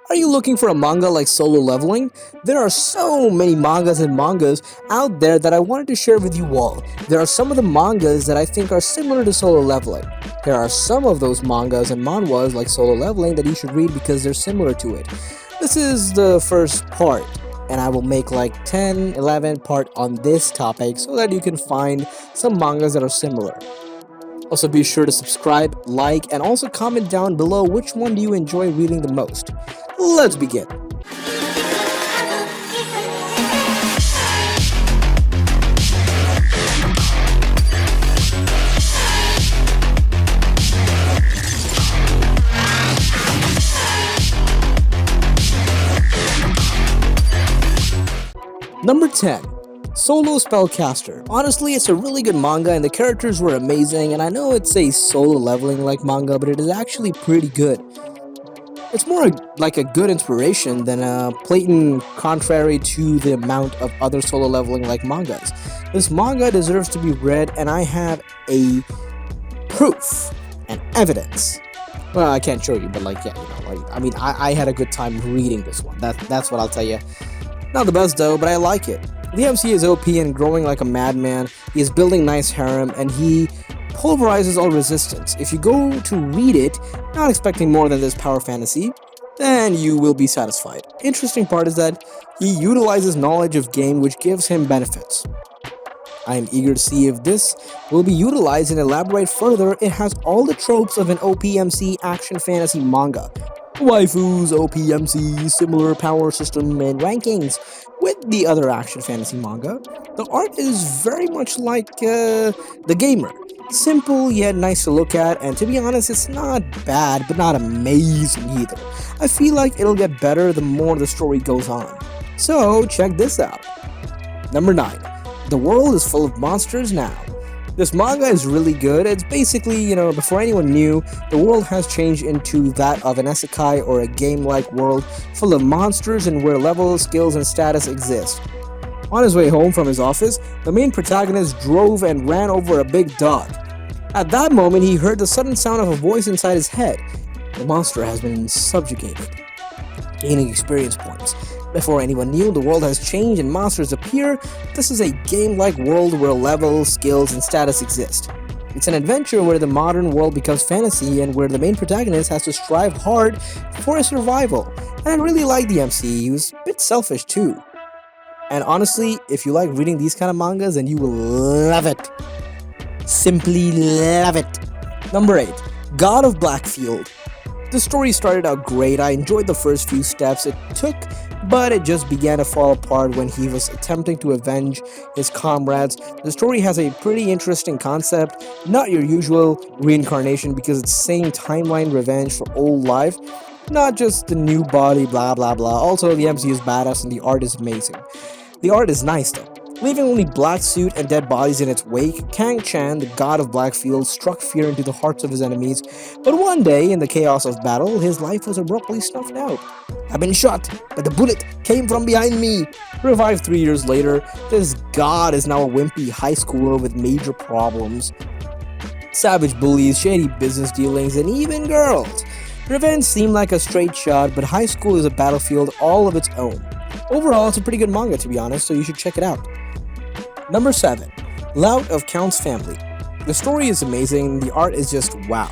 Are you looking for a manga like Solo Leveling? There are so many mangas out there that I wanted to share with you all. There are some of the mangas that I think are similar to Solo Leveling. There are some of those mangas and manhwas like Solo Leveling that you should read because they're similar to it. This is the first part, and I will make like 10, 11 part on this topic so that you can find some mangas that are similar. Also, be sure to subscribe, like, and also comment down below which one do you enjoy reading the most. Let's begin. Number 10. Solo Spellcaster. Honestly, it's a really good manga and the characters were amazing, and I know it's a solo leveling like manga, but it is actually pretty good. It's more like a good inspiration than a blatant contrary to the amount of other solo leveling like mangas. This manga deserves to be read, and I have a proof and evidence. Well, I can't show you, but I had a good time reading this one. That's what I'll tell you. Not the best though, but I like it. The MC is OP and growing like a madman. He is building nice harem and he pulverizes all resistance. If you go to read it, not expecting more than this power fantasy, then you will be satisfied. Interesting part is that he utilizes knowledge of game which gives him benefits. I am eager to see if this will be utilized and elaborate further. It has all the tropes of an OPMC action fantasy manga. Waifus, OPMC, similar power system and rankings with the other action fantasy manga. The art is very much like The Gamer. Simple yet nice to look at, and to be honest, it's not bad but not amazing either. I feel like it'll get better the more the story goes on. So check this out. Number 9. The world is full of monsters now. This manga is really good. It's basically, before anyone knew, the world has changed into that of an isekai or a game-like world full of monsters and where levels, skills, and status exist. On his way home from his office, the main protagonist drove and ran over a big dog. At that moment, he heard the sudden sound of a voice inside his head. The monster has been subjugated, gaining experience points. Before anyone knew, the world has changed and monsters appear. This is a game-like world where levels, skills, and status exist. It's an adventure where the modern world becomes fantasy and where the main protagonist has to strive hard for his survival. And I really like the MC. He was a bit selfish too. And honestly, if you like reading these kind of mangas, then you will love it. Simply love it. Number 8. God of Blackfield. The story started out great. I enjoyed the first few steps it took, but it just began to fall apart when he was attempting to avenge his comrades. The story has a pretty interesting concept, not your usual reincarnation because it's same timeline revenge for old life, not just the new body blah blah blah. Also, the MC is badass and the art is amazing. The art is nice though. Leaving only black suit and dead bodies in its wake, Kang Chan, the god of Blackfield, struck fear into the hearts of his enemies, but one day, in the chaos of battle, his life was abruptly snuffed out. "I've been shot, but the bullet came from behind me." Revived 3 years later, this god is now a wimpy high schooler with major problems. Savage bullies, shady business dealings, and even girls. Revenge seemed like a straight shot, but high school is a battlefield all of its own. Overall, it's a pretty good manga to be honest, so you should check it out. Number 7. Lout of Count's Family. The story is amazing, the art is just wow.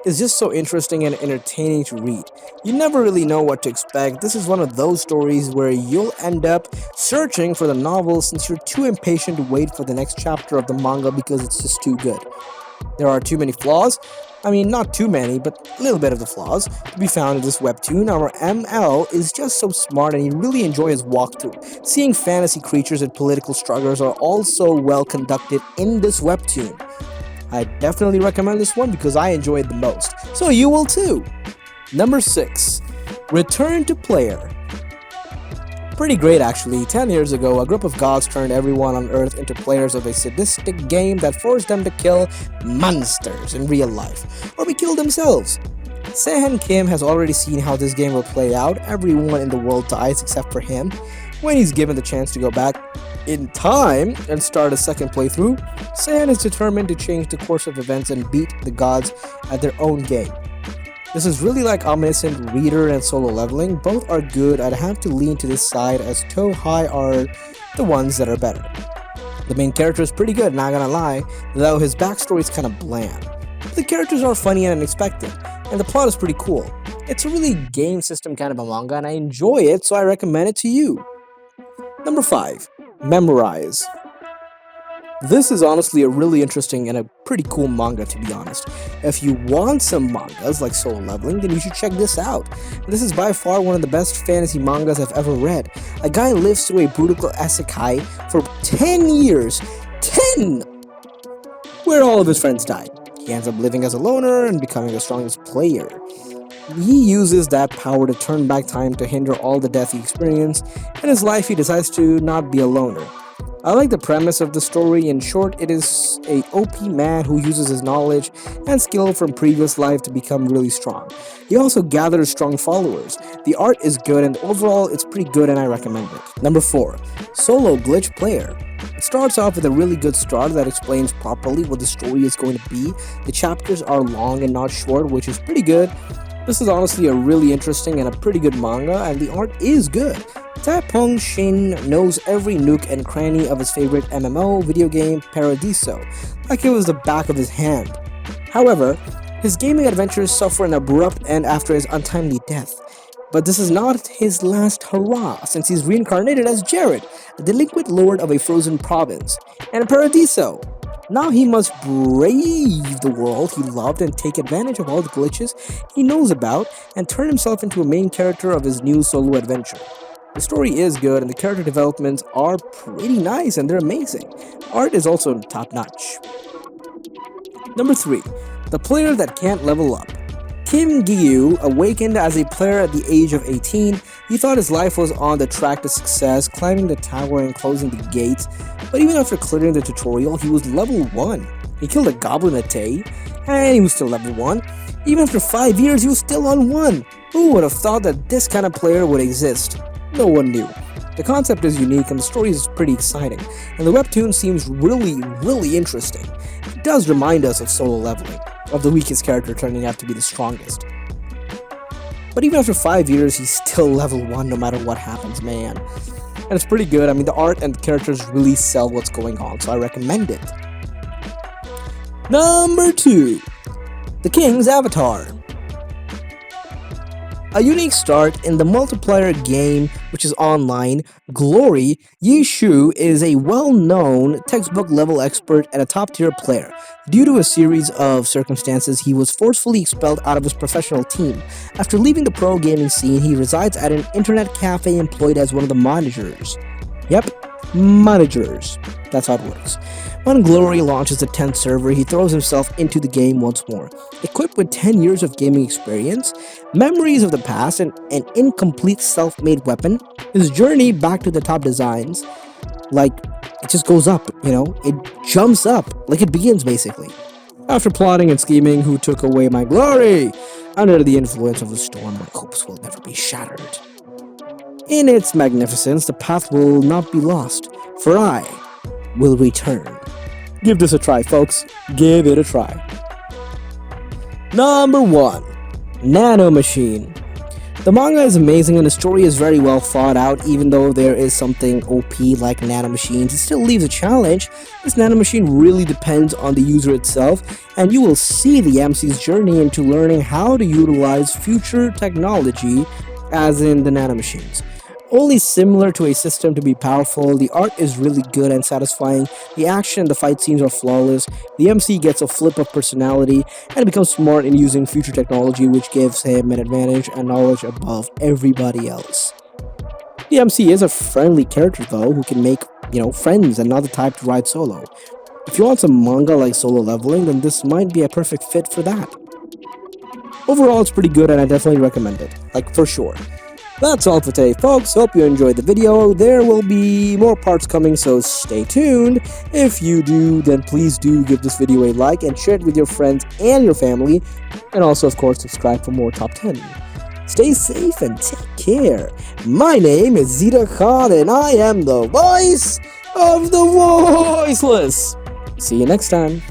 It's just so interesting and entertaining to read. You never really know what to expect. This is one of those stories where you'll end up searching for the novel since you're too impatient to wait for the next chapter of the manga because it's just too good. There are too many flaws. I mean, not too many, but a little bit of the flaws to be found in this webtoon. Our ML is just so smart and you really enjoy his walkthrough. Seeing fantasy creatures and political struggles are also well conducted in this webtoon. I definitely recommend this one because I enjoy it the most. So you will too. Number 6. Return to Player. Pretty great actually. 10 years ago, a group of gods turned everyone on Earth into players of a sadistic game that forced them to kill monsters in real life, or be killed themselves. Sehen Kim has already seen how this game will play out. Everyone in the world dies except for him. When he's given the chance to go back in time and start a second playthrough, Sehen is determined to change the course of events and beat the gods at their own game. This is really like Omniscient, Reader, and Solo Leveling. Both are good. I'd have to lean to this side as Tohai are the ones that are better. The main character is pretty good, not gonna lie, though his backstory is kind of bland. But the characters are funny and unexpected, and the plot is pretty cool. It's a really game system kind of a manga, and I enjoy it, so I recommend it to you. Number 5. Memorize. This is honestly a really interesting and a pretty cool manga, to be honest. If you want some mangas like Solo Leveling, then you should check this out. This is by far one of the best fantasy mangas I've ever read. A guy lives through a brutal isekai for 10 years. 10! Where all of his friends died. He ends up living as a loner and becoming the strongest player. He uses that power to turn back time to hinder all the death he experienced. In his life, he decides to not be a loner. I like the premise of the story. In short, it is a OP man who uses his knowledge and skill from previous life to become really strong. He also gathers strong followers. The art is good and overall it's pretty good and I recommend it. Number 4. Solo Glitch Player. It starts off with a really good start that explains properly what the story is going to be. The chapters are long and not short, which is pretty good. This is honestly a really interesting and a pretty good manga, and the art is good. Taepong Shin knows every nook and cranny of his favorite MMO video game, Paradiso, like it was the back of his hand. However, his gaming adventures suffer an abrupt end after his untimely death. But this is not his last hurrah, since he's reincarnated as Jared, a delinquent lord of a frozen province, and Paradiso. Now he must brave the world he loved and take advantage of all the glitches he knows about and turn himself into a main character of his new solo adventure. The story is good and the character developments are pretty nice and they're amazing. Art is also top notch. Number 3. The Player That Can't Level Up. Kim Gyu awakened as a player at the age of 18. He thought his life was on the track to success, climbing the tower and closing the gates, but even after clearing the tutorial, he was level 1. He killed a goblin a day, and he was still level 1. Even after 5 years, he was still on 1. Who would have thought that this kind of player would exist? No one knew. The concept is unique and the story is pretty exciting, and the webtoon seems really interesting. It does remind us of Solo Leveling, of the weakest character turning out to be the strongest. But even after 5 years, he's still level 1 no matter what happens, man. And it's pretty good. I mean, the art and the characters really sell what's going on, so I recommend it. Number 2. The King's Avatar. A unique start in the multiplayer game, which is online, Glory, Yi Shu is a well-known textbook-level expert and a top-tier player. Due to a series of circumstances, he was forcefully expelled out of his professional team. After leaving the pro gaming scene, he resides at an internet cafe employed as one of the managers. Yep, managers. That's how it works. When Glory launches the 10th server, he throws himself into the game once more. Equipped with 10 years of gaming experience, memories of the past, and an incomplete self-made weapon, his journey back to the top designs, it just goes up, it jumps up, like it begins basically. After plotting and scheming, who took away my glory? Under the influence of the storm, my hopes will never be shattered. In its magnificence, the path will not be lost, for I will return. Give this a try, folks. Give it a try. Number 1. Nano Machine. The manga is amazing and the story is very well thought out. Even though there is something OP like nanomachines, it still leaves a challenge. This nanomachine really depends on the user itself, and you will see the MC's journey into learning how to utilize future technology, as in the nanomachines. Only similar to a system to be powerful, the art is really good and satisfying, the action and the fight scenes are flawless, the MC gets a flip of personality, and becomes smart in using future technology which gives him an advantage and knowledge above everybody else. The MC is a friendly character though, who can make, friends and not the type to ride solo. If you want some manga like Solo Leveling, then this might be a perfect fit for that. Overall, it's pretty good and I definitely recommend it, for sure. That's all for today, folks. Hope you enjoyed the video. There will be more parts coming, so stay tuned. If you do, then please do give this video a like and share it with your friends and your family. And also, of course, subscribe for more Top 10. Stay safe and take care. My name is Zita Khan, and I am the voice of the voiceless. See you next time.